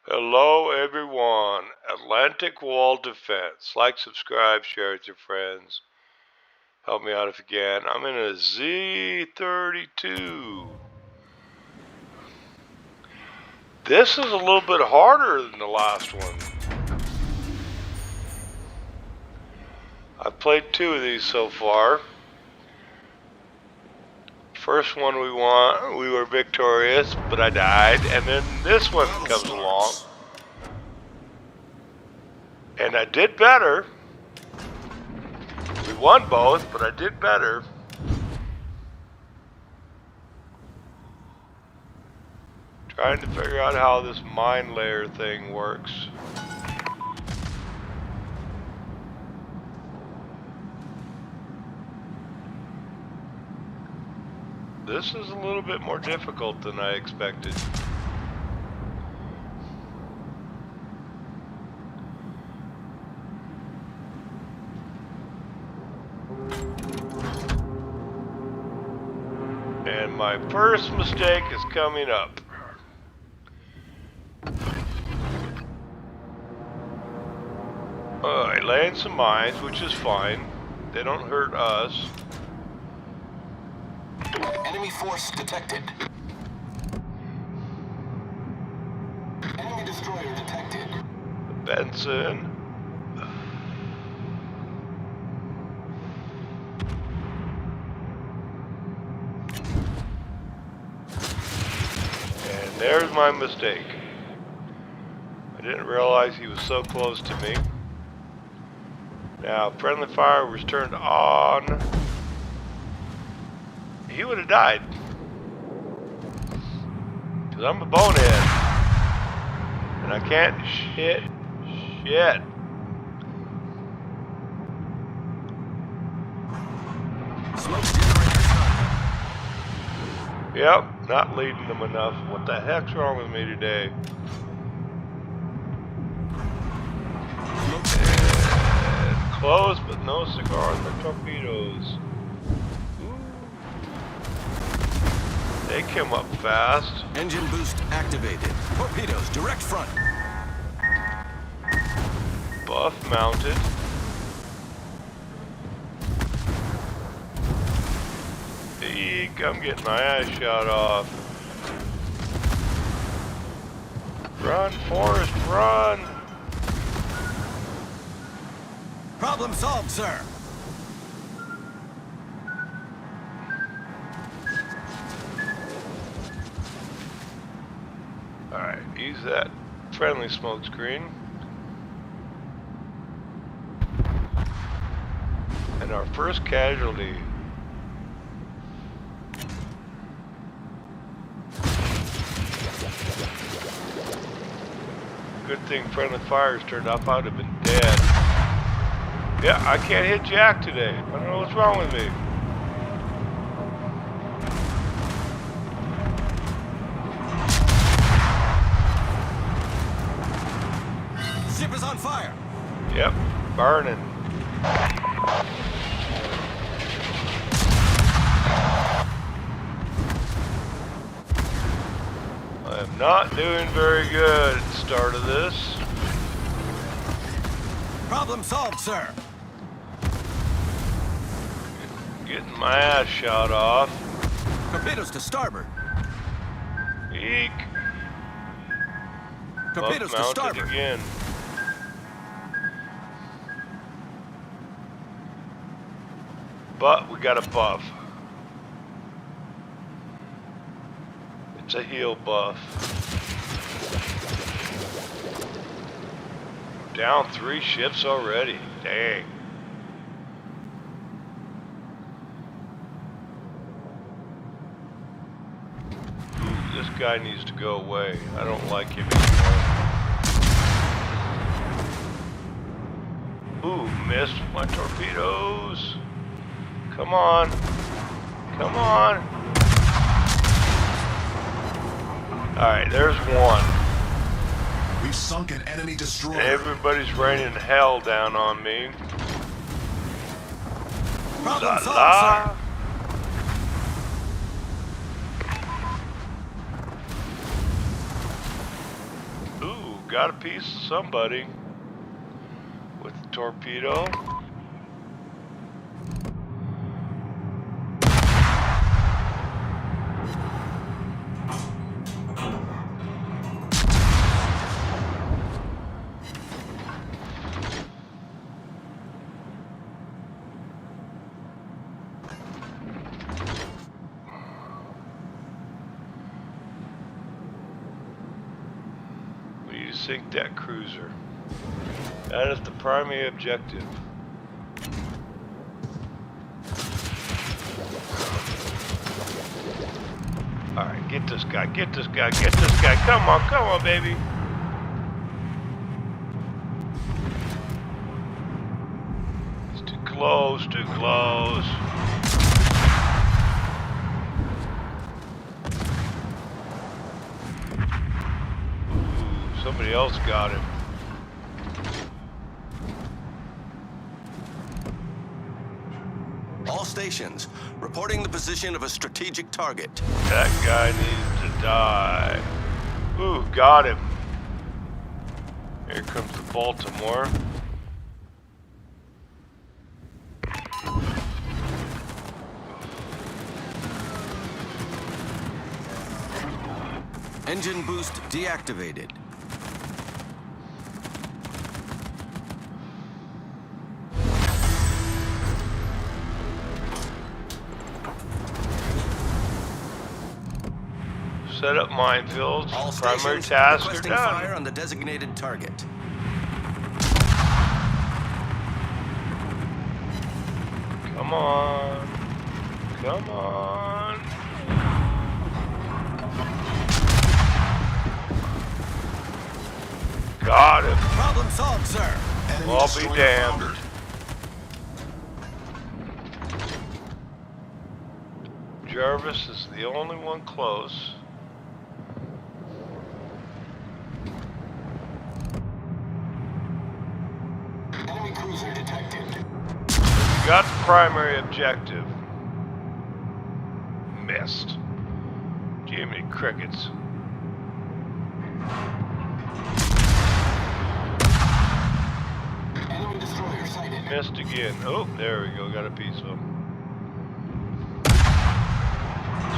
Hello everyone, Atlantic Wall Defense. Like, subscribe, share with your friends. Help me out if you can. I'm in a Z32. This is a little bit harder than the last one. I've played 2 of these so far. First one we won, we were victorious, but I died. And then this one comes along. And I did better. We won both, but I did better. Trying to figure out how this mine layer thing works. This is a little bit more difficult than I expected. And my first mistake is coming up. I land some mines, which is fine. They don't hurt us. Enemy force detected. Enemy destroyer detected. Benson. And there's my mistake. I didn't realize he was so close to me. Now, friendly fire was turned on. He would have died. Because I'm a bonehead. And I can't shit. Yep, not leading them enough. What the heck's wrong with me today? And close, but no cigar on the torpedoes. They came up fast. Engine boost activated. Torpedoes, direct front. Buff mounted. Eek, I'm getting my ass shot off. Run, Forrest, run! Problem solved, sir. Alright, use that friendly smoke screen. And our first casualty. Good thing friendly fires turned off, I would have been dead. Yeah, I can't hit Jack today. I don't know what's wrong with me. Ship is on fire. Yep, burning. I am not doing very good at the start of this. Problem solved, sir. Getting my ass shot off. Torpedoes to starboard. Eek. Torpedoes to Mounted starboard. again. But we got a buff. It's a heal buff. Down 3 ships already. Dang. Ooh, this guy needs to go away. I don't like him anymore. Ooh, missed my torpedoes. Come on. Come on. Alright, there's one. We've sunk an enemy destroyer. Everybody's raining hell down on me. Problem solved, La. sir. Ooh, got a piece of somebody with the torpedo. Sink that cruiser. That is the primary objective. Alright, get this guy, get this guy, get this guy. Come on, baby. It's too close, too close. Somebody else got him. All stations, reporting the position of a strategic target. That guy needs to die. Ooh, got him. Here comes the Baltimore. Engine boost deactivated. Set up minefields. All Primary stations tasks are requesting done. fire on the designated target. Come on. Come on. Got him. Problem solved, sir. Enemy I'll be destroyer damned. foundered. Jarvis is the only one close. Enemy cruiser detected. Got the primary objective. Missed. Jiminy crickets. Enemy destroyer sighted. Missed again. Oh, there we go. Got a piece of him.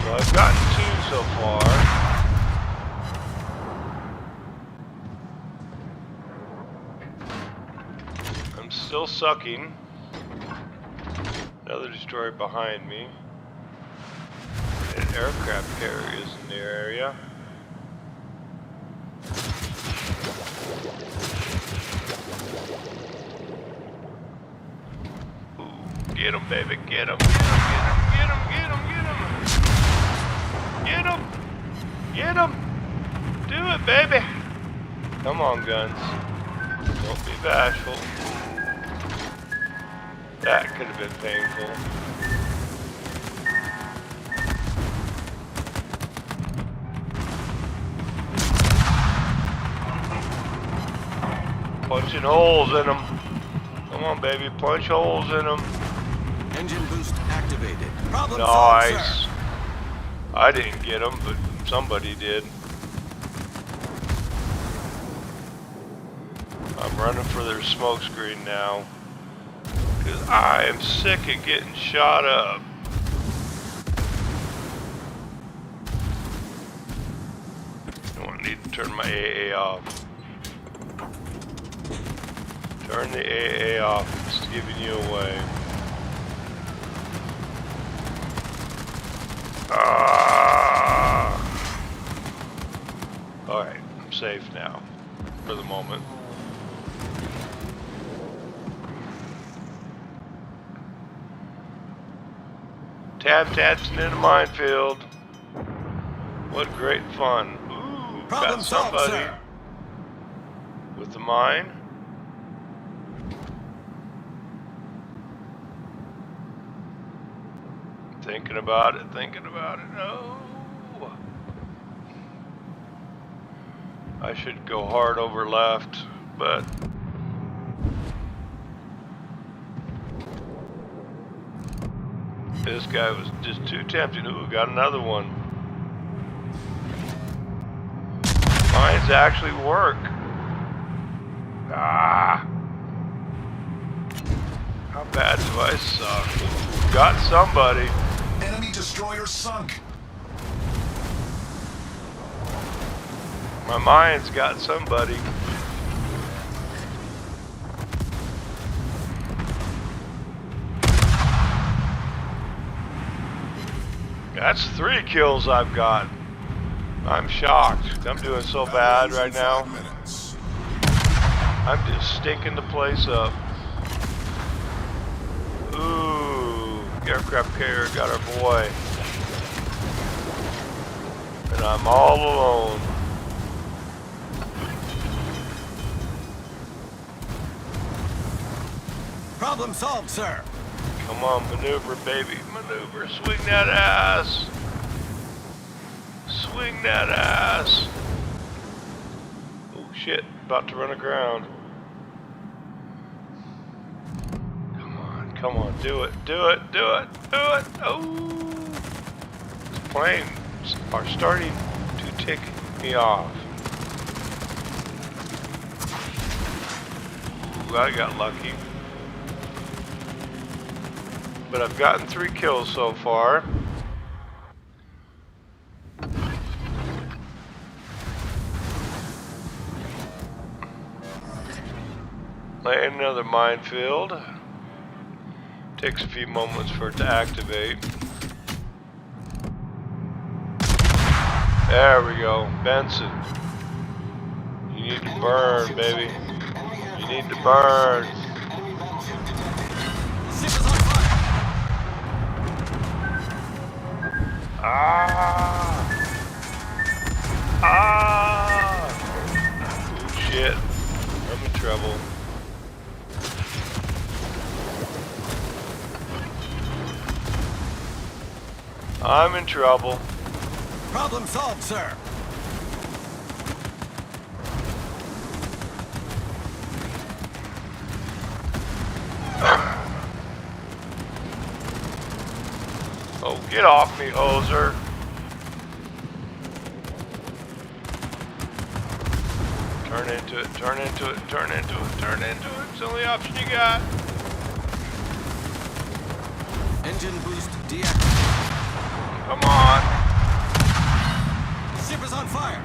So I've gotten 2 so far. I'm still sucking. Another destroyer behind me. And aircraft carriers in the area. Ooh, get him, baby, get him, get him, get him, get him, get him, get him, get him, do it, baby. Come on, guns. Don't be bashful. That could have been painful. Punching holes in them. Come on, baby, punch holes in them. Engine boost activated. Problem solved, sir. Nice. I didn't get them, but somebody did. I'm running for their smoke screen now. Because I am sick of getting shot up. I need to turn my AA off. Turn the AA off. It's giving you away. Alright, I'm safe now. For the moment. Tab-tatsing in a minefield. What great fun. Ooh, Problem got solved, somebody sir. with the mine. Thinking about it, thinking about it. No. I should go hard over left, but this guy was just too tempting. Ooh, got another one. Mines actually work. Ah. How bad do I suck? Ooh, got somebody. Enemy destroyer sunk. My mind's got somebody. That's 3 kills I've got. I'm shocked. I'm doing so bad right now. 5 minutes. I'm just stinking the place up. Ooh, aircraft carrier got our boy. And I'm all alone. Problem solved, sir. Come on, maneuver, baby. Maneuver. Swing that ass. Swing that ass. Oh, shit. About to run aground. Come on. Do it. Do it. Do it. Do it. Oh. These planes are starting to tick me off. Ooh, I got lucky. But I've gotten 3 kills so far. Laying another minefield. Takes a few moments for it to activate. There we go. Benson. You need to burn, baby. You need to burn. Enemy battleship detected. Ship is on fire. Ah! Ah! Oh shit. I'm in trouble. I'm in trouble. Problem solved, sir. Oh, get off me, hoser. Turn into it, turn into it, turn into it, turn into it. It's the only option you got. Engine boost deactivated. Come on. Ship is on fire.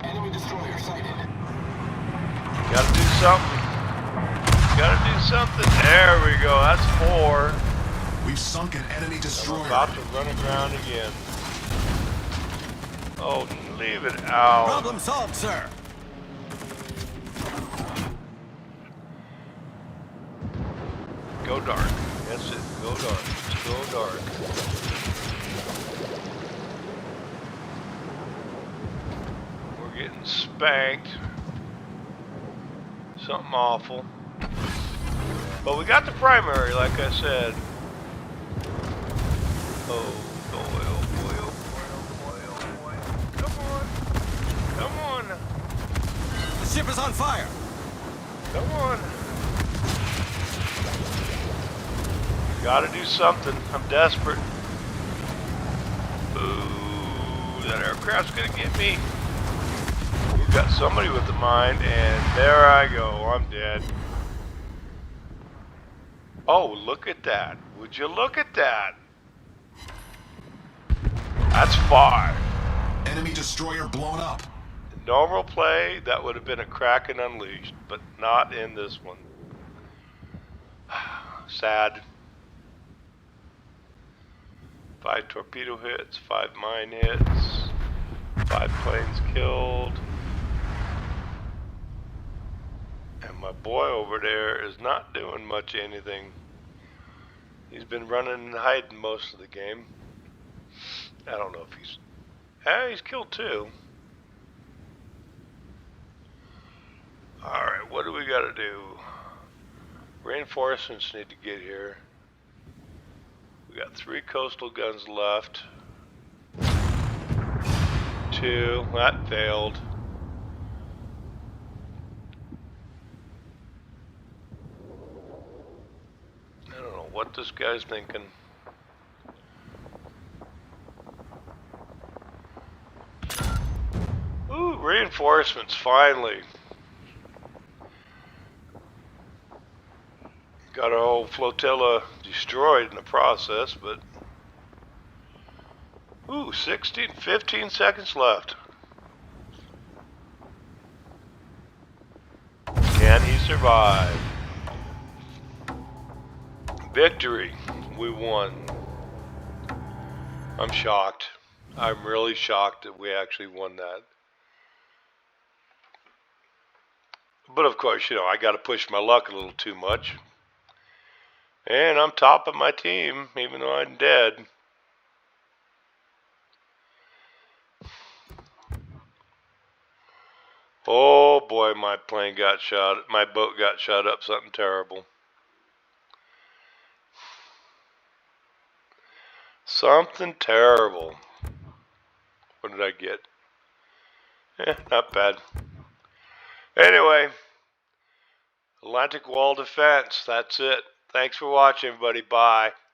Enemy destroyer sighted. Gotta do something. Gotta do something. There we go. That's 4. We've sunk an enemy I'm destroyer. about to run aground again. Oh, leave it out. Problem solved, sir. Go dark. That's it. Go dark. Just go dark. We're getting spanked. Something awful. But we got the primary, like I said. Oh boy, oh boy, oh boy, oh boy, oh boy. Come on. Come on. The ship is on fire. Come on. Gotta do something. I'm desperate. Ooh, that aircraft's gonna get me. We've got somebody with the mine, and there I go. I'm dead. Oh, look at that. Would you look at that? That's 5. Enemy destroyer blown up. Normal play, that would have been a Kraken Unleashed, but not in this one. Sad. 5 torpedo hits, 5 mine hits, 5 planes killed. And my boy over there is not doing much anything. He's been running and hiding most of the game. I don't know if he's killed 2. Alright, what do we gotta do? Reinforcements need to get here. We got 3 coastal guns left. 2, that failed. I don't know what this guy's thinking. Ooh, reinforcements, finally. Got our whole flotilla destroyed in the process, but... Ooh, 15 seconds left. Can he survive? Victory. We won. I'm shocked. I'm really shocked that we actually won that. But of course, you know, I got to push my luck a little too much. And I'm top of my team, even though I'm dead. Oh boy, my plane got shot. My boat got shot up. Something terrible. Something terrible. What did I get? Not bad. Anyway, Atlantic Wall Defense. That's it. Thanks for watching, everybody. Bye.